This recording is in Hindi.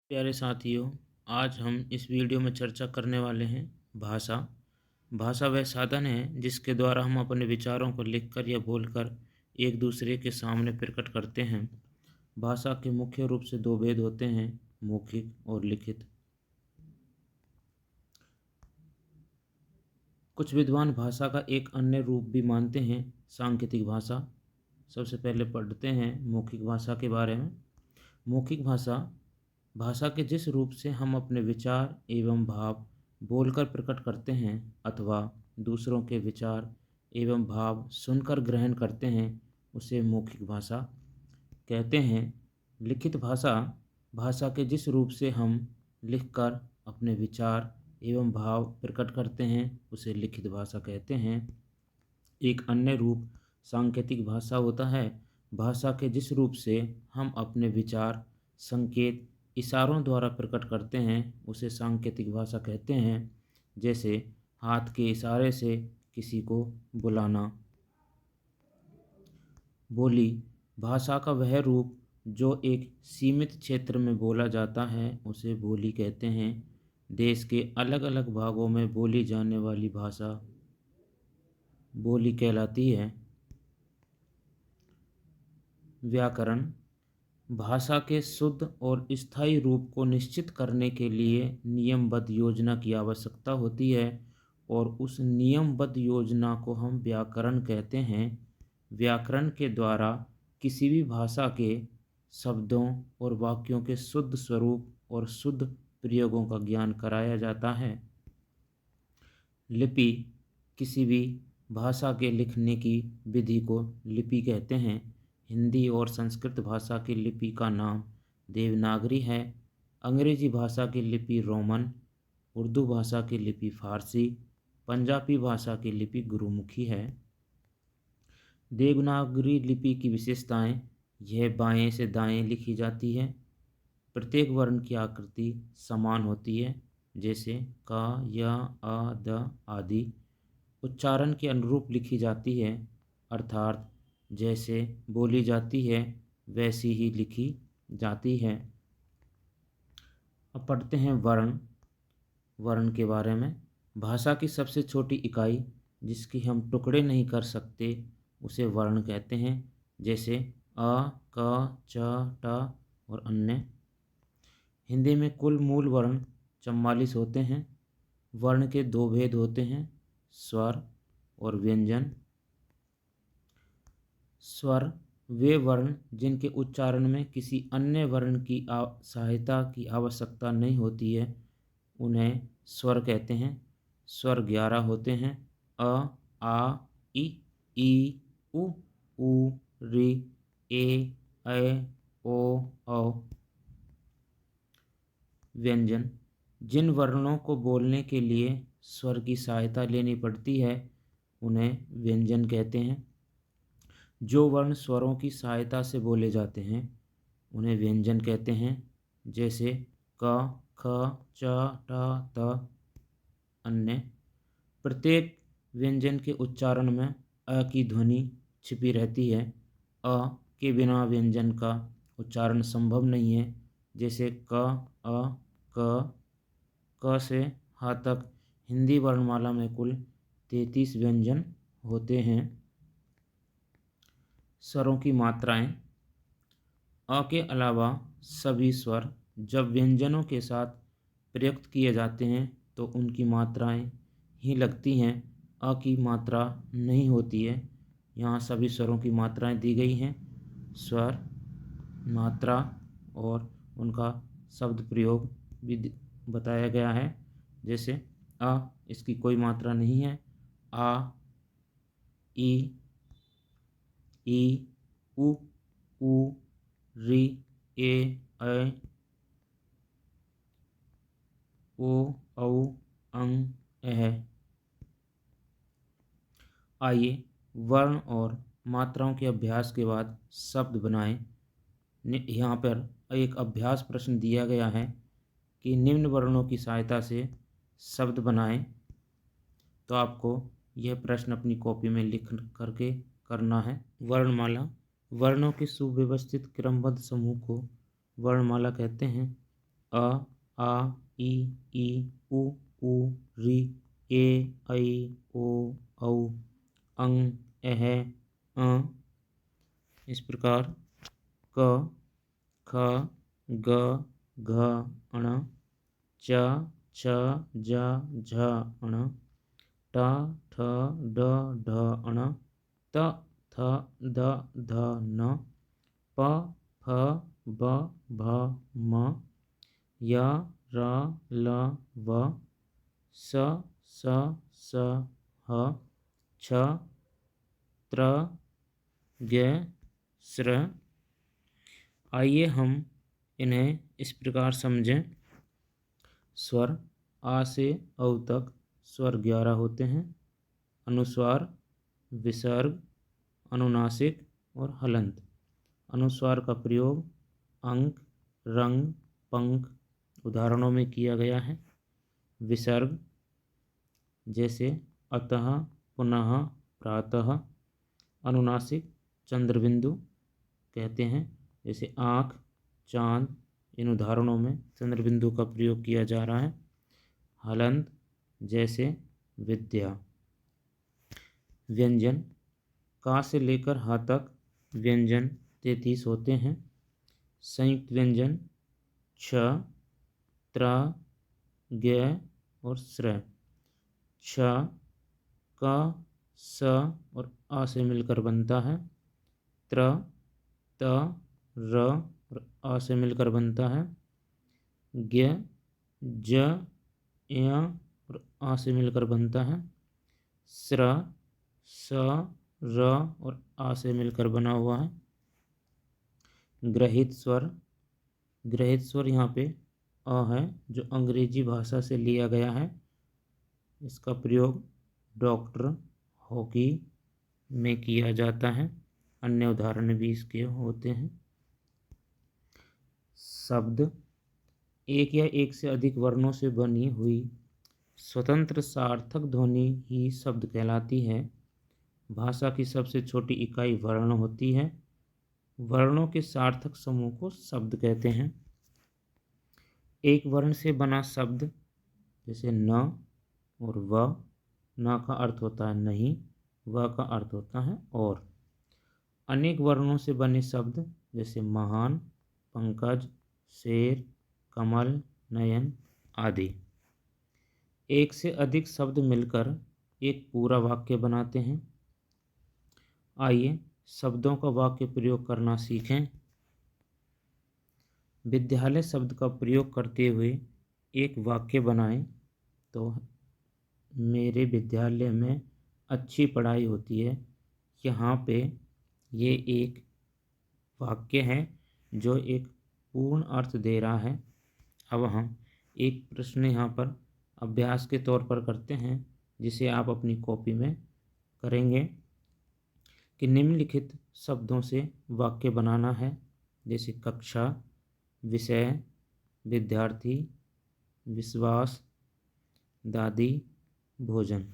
प्यारे साथियों, आज हम इस वीडियो में चर्चा करने वाले हैं भाषा। भाषा वह साधन है जिसके द्वारा हम अपने विचारों को लिखकर या बोलकर एक दूसरे के सामने प्रकट करते हैं। भाषा के मुख्य रूप से दो भेद होते हैं, मौखिक और लिखित। कुछ विद्वान भाषा का एक अन्य रूप भी मानते हैं, सांकेतिक भाषा। सबसे पहले पढ़ते हैं मौखिक भाषा के बारे में। मौखिक भाषा भाषा के जिस रूप से हम अपने विचार एवं भाव बोलकर प्रकट करते हैं अथवा दूसरों के विचार एवं भाव सुनकर ग्रहण करते हैं, उसे मौखिक भाषा कहते हैं। लिखित भाषा भाषा के जिस रूप से हम लिखकर अपने विचार एवं भाव प्रकट करते हैं, उसे लिखित भाषा कहते हैं। एक अन्य रूप सांकेतिक भाषा होता है। भाषा के जिस रूप से हम अपने विचार, संकेत, इशारों द्वारा प्रकट करते हैं, उसे सांकेतिक भाषा कहते हैं। जैसे हाथ के इशारे से किसी को बुलाना। बोली भाषा का वह रूप जो एक सीमित क्षेत्र में बोला जाता है, उसे बोली कहते हैं। देश के अलग अलग भागों में बोली जाने वाली भाषा बोली कहलाती है। व्याकरण भाषा के शुद्ध और स्थायी रूप को निश्चित करने के लिए नियमबद्ध योजना की आवश्यकता होती है और उस नियमबद्ध योजना को हम व्याकरण कहते हैं। व्याकरण के द्वारा किसी भी भाषा के शब्दों और वाक्यों के शुद्ध स्वरूप और शुद्ध प्रयोगों का ज्ञान कराया जाता है। लिपि किसी भी भाषा के लिखने की विधि को लिपि कहते हैं। हिंदी और संस्कृत भाषा की लिपि का नाम देवनागरी है। अंग्रेजी भाषा की लिपि रोमन, उर्दू भाषा की लिपि फारसी, पंजाबी भाषा की लिपि गुरुमुखी है। देवनागरी लिपि की विशेषताएं: यह बाएं से दाएं लिखी जाती है। प्रत्येक वर्ण की आकृति समान होती है, जैसे क, य, अ, द आदि। उच्चारण के अनुरूप लिखी जाती है, अर्थात जैसे बोली जाती है वैसी ही लिखी जाती है। अब पढ़ते हैं वर्ण। वर्ण के बारे में। भाषा की सबसे छोटी इकाई जिसकी हम टुकड़े नहीं कर सकते, उसे वर्ण कहते हैं। जैसे अ, क, च, ट और अन्य। हिंदी में कुल मूल वर्ण 44 होते हैं। वर्ण के दो भेद होते हैं, स्वर और व्यंजन। स्वर वे वर्ण जिनके उच्चारण में किसी अन्य वर्ण की सहायता की आवश्यकता नहीं होती है, उन्हें स्वर कहते हैं। स्वर 11 होते हैं: अ, आ, ई, उ, ऋ, ऐ, ओ, औ। व्यंजन जिन वर्णों को बोलने के लिए स्वर की सहायता लेनी पड़ती है, उन्हें व्यंजन कहते हैं। जो वर्ण स्वरों की सहायता से बोले जाते हैं, उन्हें व्यंजन कहते हैं। जैसे क, ख, च, ट, त। अन्य प्रत्येक व्यंजन के उच्चारण में अ की ध्वनि छिपी रहती है। अ के बिना व्यंजन का उच्चारण संभव नहीं है। जैसे क, अ, क से ह तक हिंदी वर्णमाला में कुल 33 व्यंजन होते हैं। स्वरों की मात्राएं: अ के अलावा सभी स्वर जब व्यंजनों के साथ प्रयुक्त किए जाते हैं तो उनकी मात्राएं ही लगती हैं, अ की मात्रा नहीं होती है। यहाँ सभी स्वरों की मात्राएं दी गई हैं। स्वर, मात्रा और उनका शब्द प्रयोग भी बताया गया है। जैसे अ, इसकी कोई मात्रा नहीं है। आ, ई, उ, ऋ, ऐ, ओ, औ, अं, ऐ। आइए वर्ण और मात्राओं के अभ्यास के बाद शब्द बनाएं। यहाँ पर एक अभ्यास प्रश्न दिया गया है कि निम्न वर्णों की सहायता से शब्द बनाएं। तो आपको यह प्रश्न अपनी कॉपी में लिख करके करना है। वर्णमाला वर्णों के सुव्यवस्थित क्रमबद्ध समूह को वर्णमाला कहते हैं। अ, आ, ई, उ, ऋ, ए, ऐ, ओ, औ, अं, अः, अ। इस प्रकार क, ख, ग, घ, ण, च, छ, ज, झ, ण, ट, ठ, ड, ढ, ण, त, थ, द, ध, न, प, फ, ब, भ, म, य, र, ल, व, स, स, ह, छ, त्र, ज्ञ, स्र। आइए हम इन्हें इस प्रकार समझें। स्वर आ से औ तक स्वर 11 होते हैं। अनुस्वार, विसर्ग, अनुनासिक और हलंत। अनुस्वार का प्रयोग अंक, रंग, पंख उदाहरणों में किया गया है। विसर्ग जैसे अतः, पुनः, प्रातः। अनुनासिक चंद्रबिंदु कहते हैं, जैसे आँख, चाँद। इन उदाहरणों में चंद्रबिंदु का प्रयोग किया जा रहा है। हलंत जैसे विद्या। व्यंजन का से लेकर हा तक व्यंजन 33 होते हैं। संयुक्त व्यंजन छ, त्र, ज्ञ और स्र। छ क, स और आ से मिलकर बनता है। त्र, त, र और आ से मिलकर बनता है। ज्ञ, ज, य और आ से मिलकर बनता है। स्र, स, र और आ से मिलकर बना हुआ है। ग्रहित स्वर। ग्रहित स्वर यहाँ पे अ है, जो अंग्रेजी भाषा से लिया गया है। इसका प्रयोग डॉक्टर, हॉकी में किया जाता है। अन्य उदाहरण भी इसके होते हैं। शब्द एक या एक से अधिक वर्णों से बनी हुई स्वतंत्र सार्थक ध्वनि ही शब्द कहलाती है। भाषा की सबसे छोटी इकाई वर्ण होती है। वर्णों के सार्थक समूह को शब्द कहते हैं। एक वर्ण से बना शब्द जैसे न और व। न का अर्थ होता है नहीं, व का अर्थ होता है और। अनेक वर्णों से बने शब्द जैसे महान, पंकज, शेर, कमल, नयन आदि। एक से अधिक शब्द मिलकर एक पूरा वाक्य बनाते हैं। आइए शब्दों का वाक्य प्रयोग करना सीखें। विद्यालय शब्द का प्रयोग करते हुए एक वाक्य बनाएं। तो मेरे विद्यालय में अच्छी पढ़ाई होती है। यहाँ पे ये एक वाक्य है जो एक पूर्ण अर्थ दे रहा है। अब हम एक प्रश्न यहाँ पर अभ्यास के तौर पर करते हैं, जिसे आप अपनी कॉपी में करेंगे कि निम्नलिखित शब्दों से वाक्य बनाना है। जैसे कक्षा, विषय, विद्यार्थी, विश्वास, दादी, भोजन।